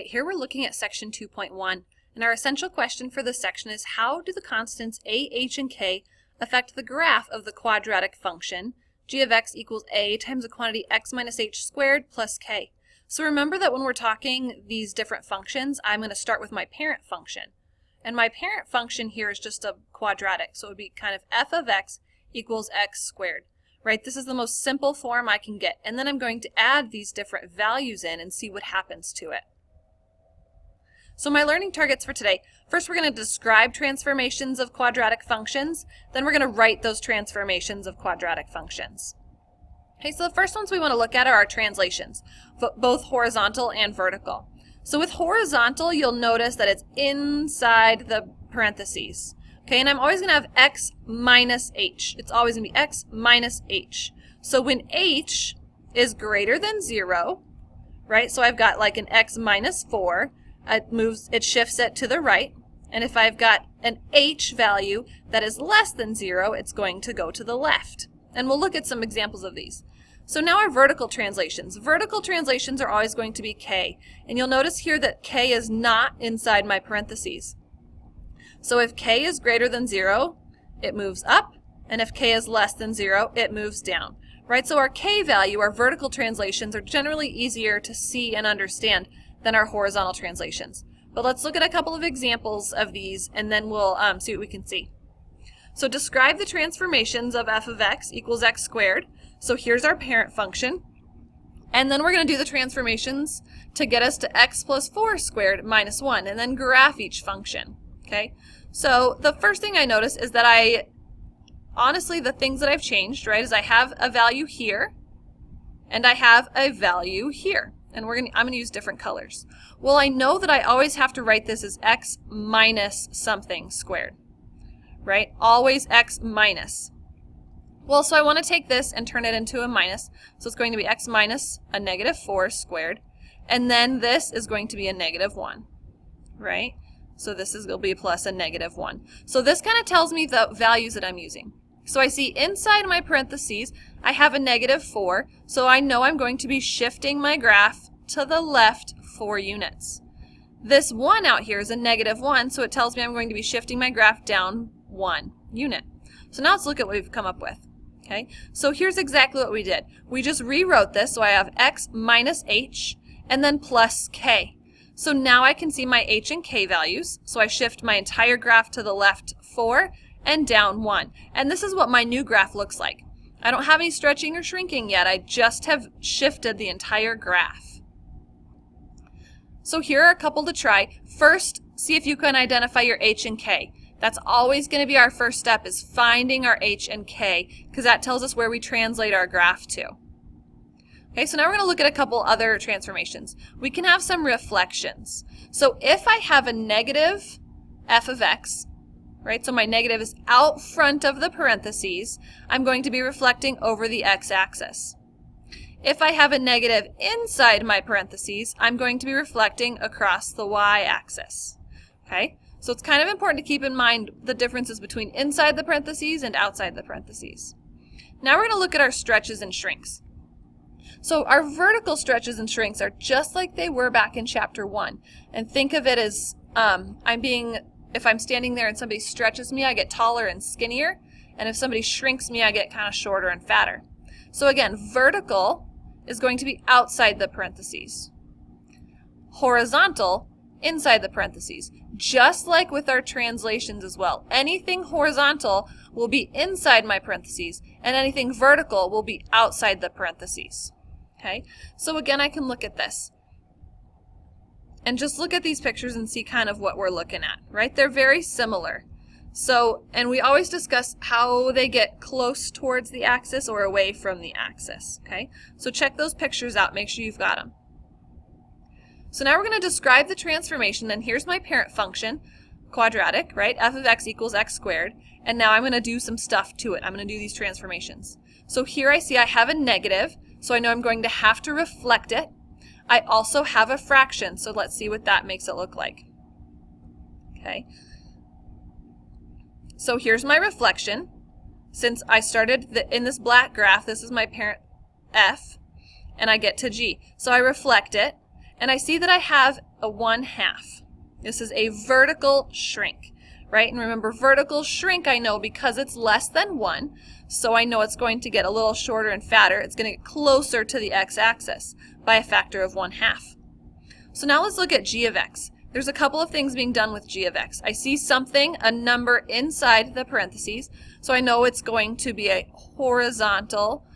Right, here we're looking at section 2.1, and our essential question for this section is how do the constants a, h, and k affect the graph of the quadratic function g of x equals a times the quantity x minus h squared plus k. So remember that when we're talking these different functions, I'm going to start with my parent function. And my parent function here is just a quadratic, so it would be kind of f of x equals x squared. Right, this is the most simple form I can get, and then I'm going to add these different values in and see what happens to it. So my learning targets for today, first we're going to describe transformations of quadratic functions, then we're going to write those transformations of quadratic functions. Okay, so the first ones we want to look at are our translations, both horizontal and vertical. So with horizontal, you'll notice that it's inside the parentheses. Okay, and I'm always going to have x minus h. It's always going to be x minus h. So when h is greater than 0, right, so I've got like an x minus 4, it shifts it to the right, and if I've got an h value that is less than 0, it's going to go to the left. And we'll look at some examples of these. So now our vertical translations. Vertical translations are always going to be k, and you'll notice here that k is not inside my parentheses. So if k is greater than 0, it moves up, and if k is less than 0, it moves down. Right? So our k value, our vertical translations, are generally easier to see and understand than our horizontal translations. But let's look at a couple of examples of these, and then we'll see what we can see. So describe the transformations of f of x equals x squared. So here's our parent function. And then we're going to do the transformations to get us to x plus 4 squared minus 1, and then graph each function. Okay? So the first thing I notice is that honestly, the things that I've changed, right, is I have a value here, and I have a value here. And I'm going to use different colors. Well, I know that I always have to write this as x minus something squared, right? Always x minus. Well, so I want to take this and turn it into a minus. So it's going to be x minus a negative 4 squared. And then this is going to be a negative 1, right? So this is going to be plus a negative 1. So this kind of tells me the values that I'm using. So I see inside my parentheses, I have a negative 4, so I know I'm going to be shifting my graph to the left 4 units. This 1 out here is a negative 1, so it tells me I'm going to be shifting my graph down 1 unit. So now let's look at what we've come up with. Okay, so here's exactly what we did. We just rewrote this, so I have x minus h, and then plus k. So now I can see my h and k values, so I shift my entire graph to the left 4, and down 1. And this is what my new graph looks like. I don't have any stretching or shrinking yet. I just have shifted the entire graph. So here are a couple to try. First, see if you can identify your h and k. That's always going to be our first step, is finding our h and k, because that tells us where we translate our graph to. Okay, so now we're going to look at a couple other transformations. We can have some reflections. So if I have a negative f of x, right, so my negative is out front of the parentheses, I'm going to be reflecting over the x-axis. If I have a negative inside my parentheses, I'm going to be reflecting across the y-axis. Okay, so it's kind of important to keep in mind the differences between inside the parentheses and outside the parentheses. Now we're going to look at our stretches and shrinks. So our vertical stretches and shrinks are just like they were back in chapter 1. And think of it as if I'm standing there and somebody stretches me, I get taller and skinnier. And if somebody shrinks me, I get kind of shorter and fatter. So again, vertical is going to be outside the parentheses. Horizontal, inside the parentheses. Just like with our translations as well. Anything horizontal will be inside my parentheses, and anything vertical will be outside the parentheses. Okay? So again, I can look at this. And just look at these pictures and see kind of what we're looking at, right? They're very similar. So, and we always discuss how they get close towards the axis or away from the axis, okay? So check those pictures out, make sure you've got them. So now we're going to describe the transformation, and here's my parent function, quadratic, right? F of x equals x squared, and now I'm going to do some stuff to it. I'm going to do these transformations. So here I see I have a negative, so I know I'm going to have to reflect it. I also have a fraction, so let's see what that makes it look like. Okay. So here's my reflection. Since I started in this black graph, this is my parent f, and I get to g. So I reflect it, and I see that I have a 1/2. This is a vertical shrink, right? And remember, vertical shrink I know because it's less than 1, so I know it's going to get a little shorter and fatter. It's going to get closer to the x-axis by a factor of 1/2. So now let's look at g of x. There's a couple of things being done with g of x. I see something, a number inside the parentheses, so I know it's going to be a horizontal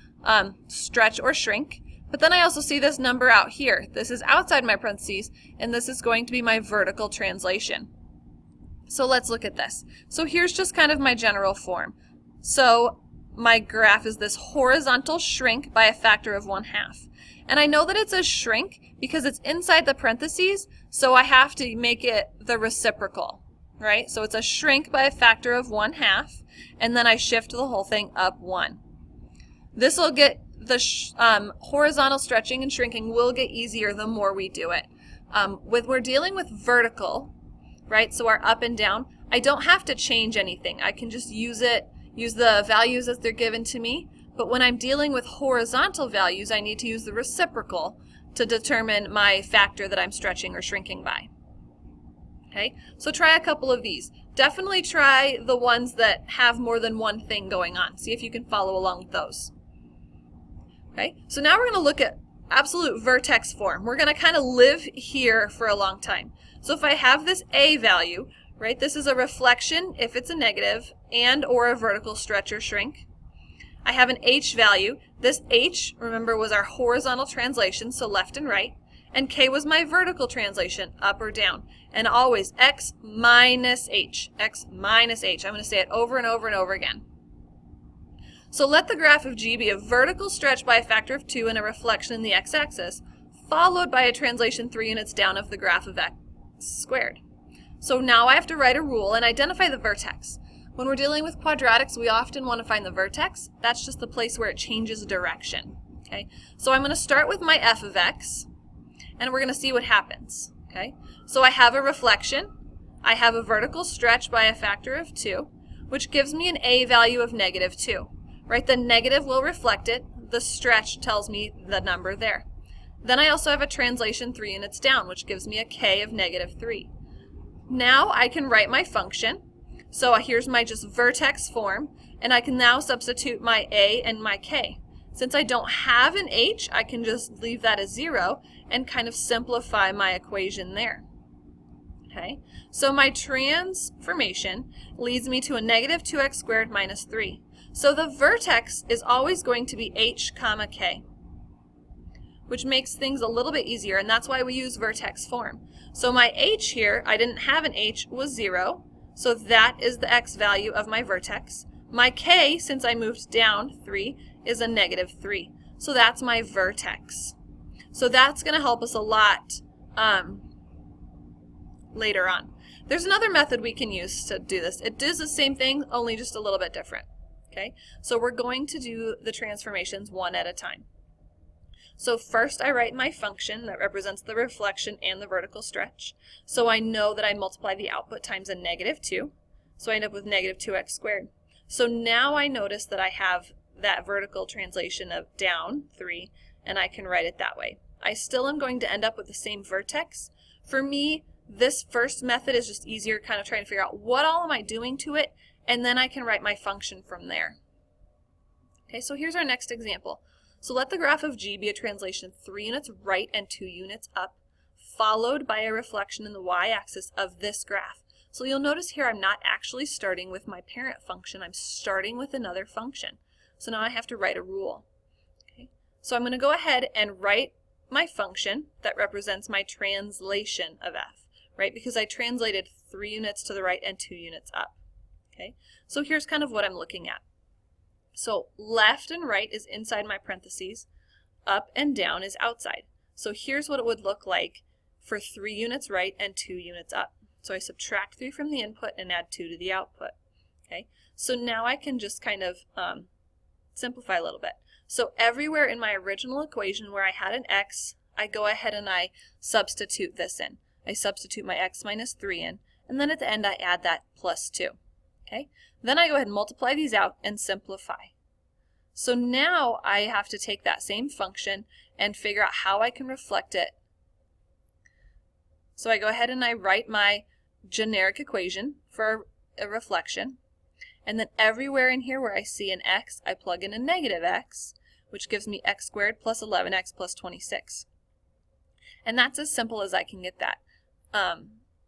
stretch or shrink. But then I also see this number out here. This is outside my parentheses, and this is going to be my vertical translation. So let's look at this. So here's just kind of my general form. So my graph is this horizontal shrink by a factor of 1/2. And I know that it's a shrink because it's inside the parentheses, so I have to make it the reciprocal, right? So it's a shrink by a factor of 1/2, and then I shift the whole thing up 1. This will get the horizontal stretching and shrinking will get easier the more we do it. We're dealing with vertical, right? So our up and down, I don't have to change anything. I can just use the values as they're given to me. But when I'm dealing with horizontal values, I need to use the reciprocal to determine my factor that I'm stretching or shrinking by. Okay, so try a couple of these. Definitely try the ones that have more than one thing going on. See if you can follow along with those. Okay, so now we're going to look at absolute vertex form. We're going to kind of live here for a long time. So if I have this a value, right, this is a reflection if it's a negative and or a vertical stretch or shrink. I have an h value. This h, remember, was our horizontal translation, so left and right. And k was my vertical translation, up or down. And always x minus h, x minus h. I'm going to say it over and over and over again. So let the graph of g be a vertical stretch by a factor of 2 and a reflection in the x-axis, followed by a translation 3 units down of the graph of x squared. So now I have to write a rule and identify the vertex. When we're dealing with quadratics, we often want to find the vertex. That's just the place where it changes direction. Okay, so I'm going to start with my f of x, and we're going to see what happens. Okay, so I have a reflection. I have a vertical stretch by a factor of 2, which gives me an a value of -2. Right, the negative will reflect it. The stretch tells me the number there. Then I also have a translation 3 units down, which gives me a k of -3. Now I can write my function. So here's my just vertex form, and I can now substitute my a and my k. Since I don't have an h, I can just leave that as 0 and kind of simplify my equation there. Okay, so my transformation leads me to a -2x squared minus 3. So the vertex is always going to be h comma k, which makes things a little bit easier, and that's why we use vertex form. So my h here, I didn't have an h, was 0. So that is the x value of my vertex. My k, since I moved down 3, is a -3. So that's my vertex. So that's going to help us a lot later on. There's another method we can use to do this. It does the same thing, only just a little bit different. Okay, so we're going to do the transformations one at a time. So first I write my function that represents the reflection and the vertical stretch. So I know that I multiply the output times a -2. So I end up with -2x squared. So now I notice that I have that vertical translation of down 3, and I can write it that way. I still am going to end up with the same vertex. For me, this first method is just easier, kind of trying to figure out what all am I doing to it, and then I can write my function from there. Okay, so here's our next example. So let the graph of g be a translation 3 units right and 2 units up, followed by a reflection in the y-axis of this graph. So you'll notice here I'm not actually starting with my parent function, I'm starting with another function. So now I have to write a rule. Okay, so I'm going to go ahead and write my function that represents my translation of f, right? Because I translated 3 units to the right and 2 units up. Okay, so here's kind of what I'm looking at. So left and right is inside my parentheses, up and down is outside. So here's what it would look like for 3 units right and 2 units up. So I subtract 3 from the input and add 2 to the output. Okay, so now I can just kind of simplify a little bit. So everywhere in my original equation where I had an x, I go ahead and I substitute this in. I substitute my x minus 3 in, and then at the end I add that plus 2. Okay, then I go ahead and multiply these out and simplify. So now I have to take that same function and figure out how I can reflect it So I go ahead and I write my generic equation for a reflection. And then everywhere in here where I see an x, I plug in a negative x, which gives me x squared plus 11x plus 26. And that's as simple as I can get that.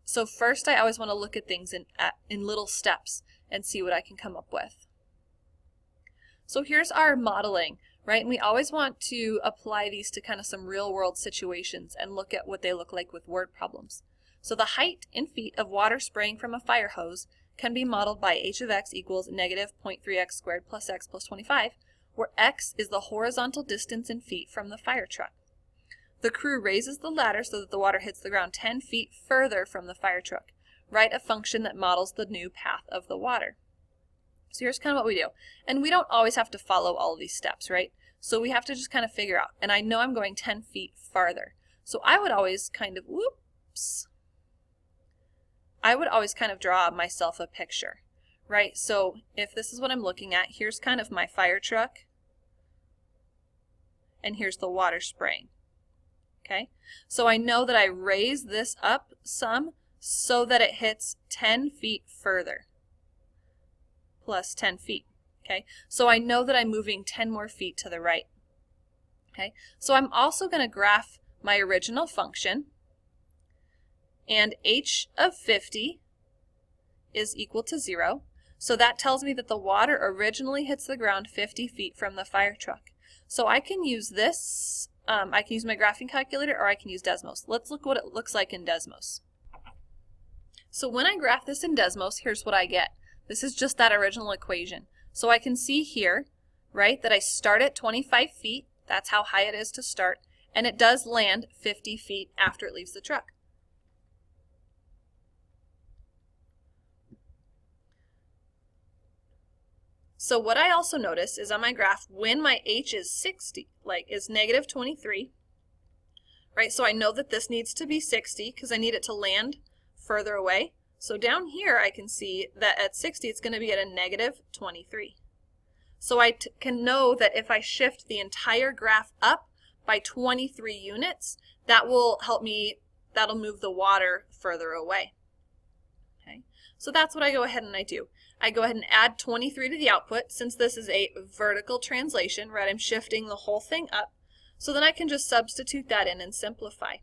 So first I always want to look at things in little steps and see what I can come up with. So here's our modeling, right? And we always want to apply these to kind of some real world situations and look at what they look like with word problems. So the height in feet of water spraying from a fire hose can be modeled by h of x equals negative 0.3x squared plus x plus 25, where x is the horizontal distance in feet from the fire truck. The crew raises the ladder so that the water hits the ground 10 feet further from the fire truck. Write a function that models the new path of the water. So here's kind of what we do. And we don't always have to follow all of these steps, right? So we have to just kind of figure out. And I know I'm going 10 feet farther. So I would always kind of, draw myself a picture, right? So if this is what I'm looking at, here's kind of my fire truck. And here's the water spraying. Okay? So I know that I raise this up some so that it hits 10 feet further. Plus 10 feet. Okay? So I know that I'm moving 10 more feet to the right. Okay? So I'm also going to graph my original function. And h of 50 is equal to 0. So that tells me that the water originally hits the ground 50 feet from the fire truck. So I can use this, I can use my graphing calculator, or I can use Desmos. Let's look what it looks like in Desmos. So when I graph this in Desmos, here's what I get. This is just that original equation. So I can see here, right, that I start at 25 feet. That's how high it is to start. And it does land 50 feet after it leaves the truck. So what I also notice is on my graph, when my h is 60, is negative 23, right? So I know that this needs to be 60 because I need it to land further away. So down here I can see that at 60 it's going to be at a negative 23. So I can know that if I shift the entire graph up by 23 units, that will help me, that'll move the water further away. Okay, so that's what I go ahead and I do. I go ahead and add 23 to the output since this is a vertical translation, right? I'm shifting the whole thing up. So then I can just substitute that in and simplify.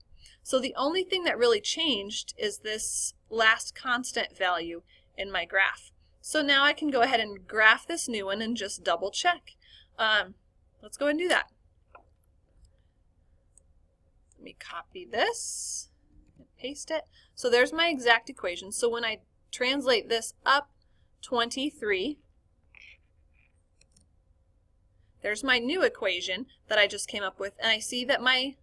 So the only thing that really changed is this last constant value in my graph. So now I can go ahead and graph this new one and just double check. Let's go ahead and do that. Let me copy this and paste it. So there's my exact equation. So when I translate this up 23, there's my new equation that I just came up with, and I see that my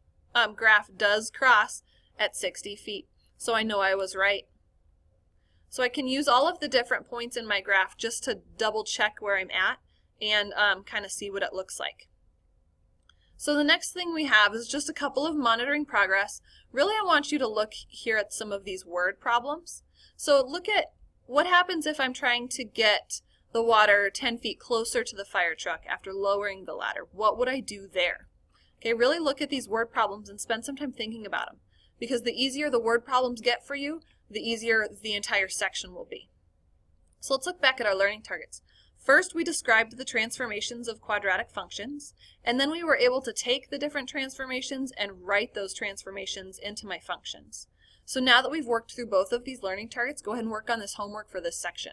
graph does cross at 60 feet. So I know I was right. So I can use all of the different points in my graph just to double check where I'm at and kind of see what it looks like. So the next thing we have is just a couple of monitoring progress. Really, I want you to look here at some of these word problems. So look at what happens if I'm trying to get the water 10 feet closer to the fire truck after lowering the ladder. What would I do there? Okay, really look at these word problems and spend some time thinking about them. Because the easier the word problems get for you, the easier the entire section will be. So let's look back at our learning targets. First, we described the transformations of quadratic functions, and then we were able to take the different transformations and write those transformations into my functions. So now that we've worked through both of these learning targets, go ahead and work on this homework for this section.